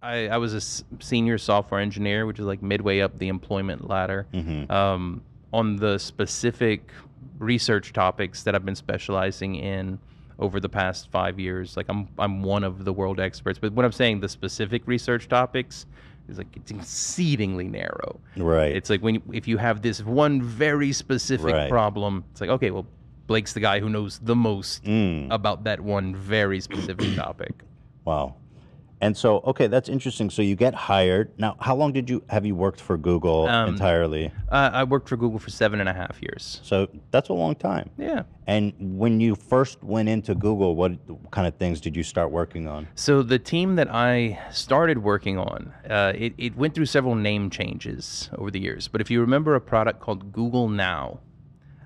I was a senior software engineer, which is like midway up the employment ladder. On the specific research topics that I've been specializing in over the past 5 years, like I'm one of the world experts. But when I'm saying the specific research topics, is like it's exceedingly narrow. Right. It's like if you have this one very specific problem, it's like, okay, well, Blake's the guy who knows the most about that one very specific topic. Wow. And so, okay, that's interesting. So you get hired. Now, how long have you worked for Google entirely? I worked for Google for 7.5 years. So that's a long time. Yeah. And when you first went into Google, what kind of things did you start working on? So the team that I started working on, it went through several name changes over the years. But if you remember a product called Google Now.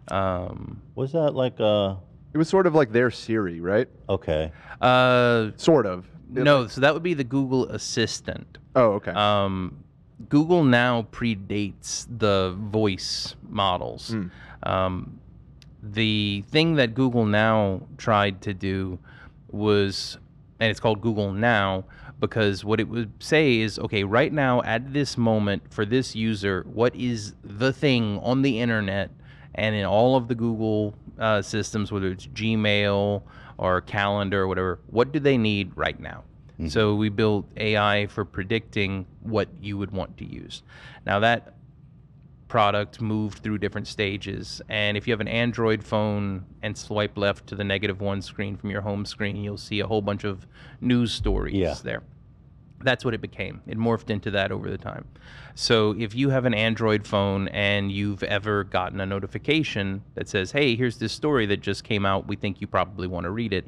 Was that like a... It was sort of like their Siri, right? Okay. Sort of. No, so that would be the Google Assistant. Oh, okay. Google Now predates the voice models. The thing that Google Now tried to do was, and it's called Google Now, because what it would say is, okay, right now at this moment for this user, what is the thing on the internet and in all of the Google systems, whether it's Gmail or Calendar or whatever, what do they need right now? So we built AI for predicting what you would want to use. Now that product moved through different stages, and if you have an Android phone and swipe left to the -1 screen from your home screen, you'll see a whole bunch of news stories there. That's what it became. It morphed into that over the time. So if you have an Android phone and you've ever gotten a notification that says, hey, here's this story that just came out, we think you probably want to read it.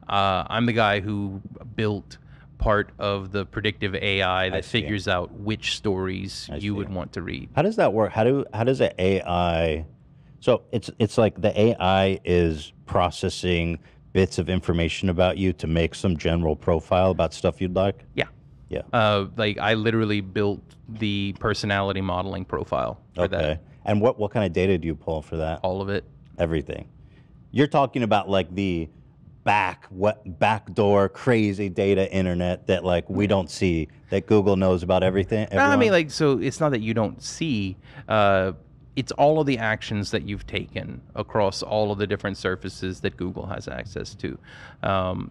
I'm the guy who built part of the predictive AI that figures out which stories you would want to read. How does that work? How does the AI... So it's like the AI is processing bits of information about you to make some general profile about stuff you'd like? Yeah. Like I literally built the personality modeling profile for that. And what kind of data do you pull for that? All of it. Everything. You're talking about like the backdoor crazy data internet that like we don't see, that Google knows about everything. I mean, like, so it's not that you don't see, it's all of the actions that you've taken across all of the different surfaces that Google has access to.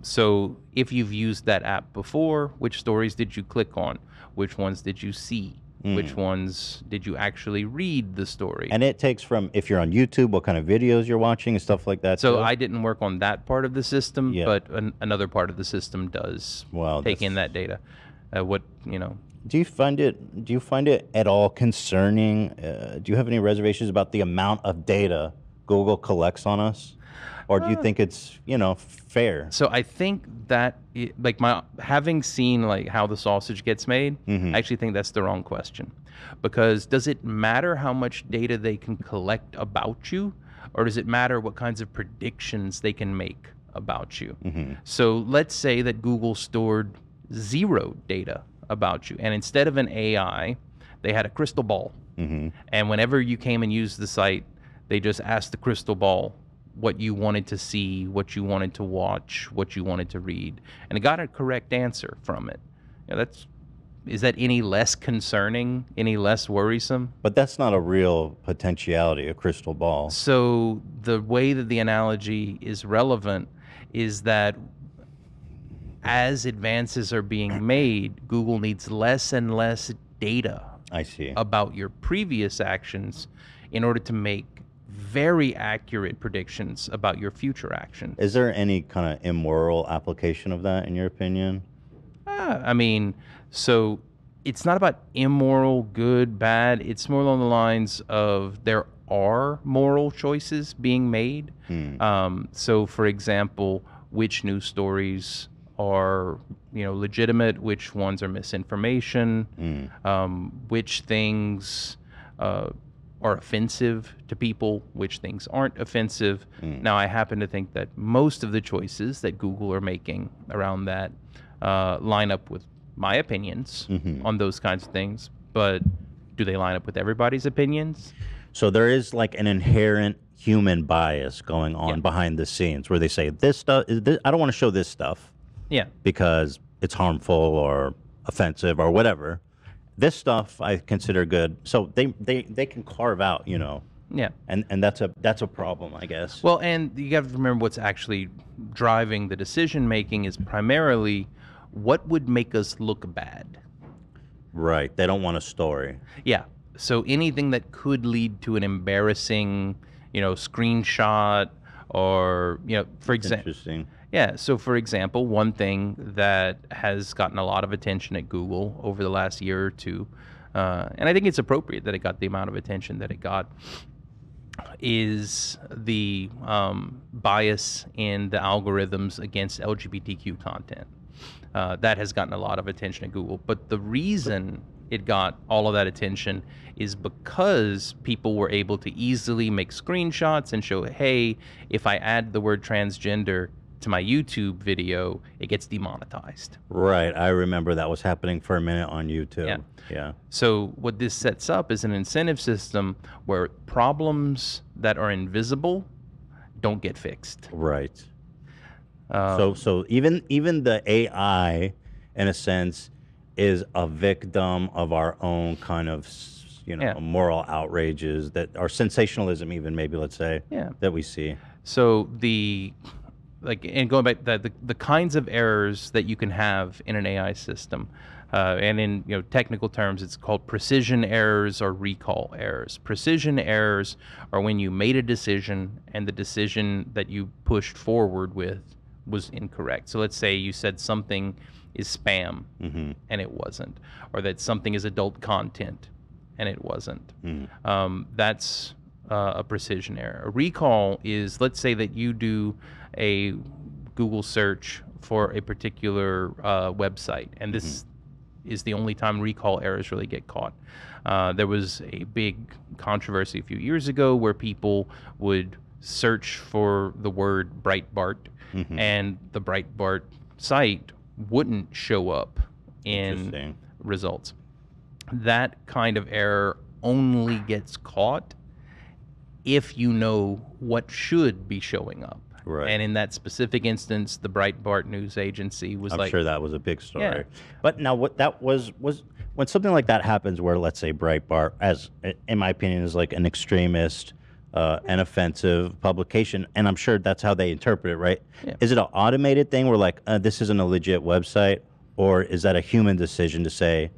So if you've used that app before, which stories did you click on? Which ones did you see? Which ones did you actually read the story? And it takes from, if you're on YouTube, what kind of videos you're watching and stuff like that. So too? I didn't work on that part of the system, but another part of the system does take in that data. Do you find it at all concerning? Do you have any reservations about the amount of data Google collects on us? Or do you think it's, fair? So I think that, having seen like how the sausage gets made, I actually think that's the wrong question. Because does it matter how much data they can collect about you? Or does it matter what kinds of predictions they can make about you? So let's say that Google stored 0 data about you, and instead of an AI, they had a crystal ball. And whenever you came and used the site, they just asked the crystal ball what you wanted to see, what you wanted to watch, what you wanted to read, and it got a correct answer from it. Is that any less concerning, any less worrisome? But that's not a real potentiality, a crystal ball. So the way that the analogy is relevant is that as advances are being made, Google needs less and less data about your previous actions in order to make very accurate predictions about your future actions. Is there any kind of immoral application of that, in your opinion? I mean, so it's not about immoral, good, bad. It's more along the lines of there are moral choices being made. So, for example, which news stories are legitimate, which ones are misinformation, which things are offensive to people, which things aren't offensive. Now, I happen to think that most of the choices that Google are making around that line up with my opinions on those kinds of things, but do they line up with everybody's opinions? So there is like an inherent human bias going on behind the scenes where they say, this stuff, I don't want to show this stuff. Yeah. Because it's harmful or offensive or whatever. This stuff I consider good. So they can carve out, you know. Yeah. And that's a problem, I guess. Well, and you have to remember what's actually driving the decision making is primarily what would make us look bad. Right. They don't want a story. Yeah. So anything that could lead to an embarrassing, screenshot or, for example. Interesting. Yeah. So, for example, one thing that has gotten a lot of attention at Google over the last year or two, and I think it's appropriate that it got the amount of attention that it got, is the bias in the algorithms against LGBTQ content. That has gotten a lot of attention at Google. But the reason it got all of that attention is because people were able to easily make screenshots and show, hey, if I add the word transgender to my YouTube video, it gets demonetized. Right. I remember that was happening for a minute on YouTube. Yeah. Yeah. So what this sets up is an incentive system where problems that are invisible don't get fixed. Right. So even the AI, in a sense, is a victim of our own kind of, moral outrages that are sensationalism, even maybe, let's say, that we see. So and going back, the kinds of errors that you can have in an AI system, and in technical terms, it's called precision errors or recall errors. Precision errors are when you made a decision and the decision that you pushed forward with was incorrect. So let's say you said something is spam and it wasn't, or that something is adult content and it wasn't. That's a precision error. A recall is, let's say that you do a Google search for a particular website, and this is the only time recall errors really get caught. There was a big controversy a few years ago where people would search for the word Breitbart, and the Breitbart site wouldn't show up in results. That kind of error only gets caught if you know what should be showing up. Right. And in that specific instance, the Breitbart news agency was I'm sure that was a big story. Yeah. But now what that was when something like that happens where, let's say, Breitbart, as in my opinion, is like an extremist and offensive publication, and I'm sure that's how they interpret it, right? Yeah. Is it an automated thing where like, this isn't a legit website, or is that a human decision to say,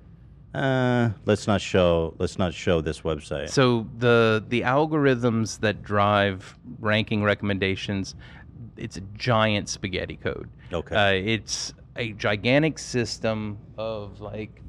let's not show this website? So the algorithms that drive ranking recommendations, it's a giant spaghetti code. Okay. It's a gigantic system of like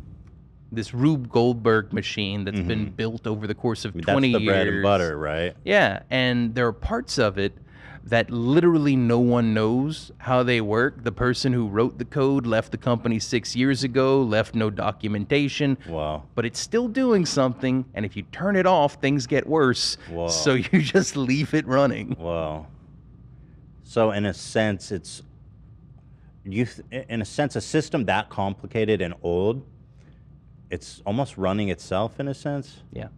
this Rube Goldberg machine that's been built over the course of 20 years. That's the bread and butter, right? Yeah, and there are parts of it that literally no one knows how they work. The person who wrote the code left the company 6 years ago, left no documentation. Wow. But it's still doing something, and if you turn it off, things get worse. Wow. So you just leave it running. Wow. So in a sense, a system that complicated and old, it's almost running itself in a sense. Yeah.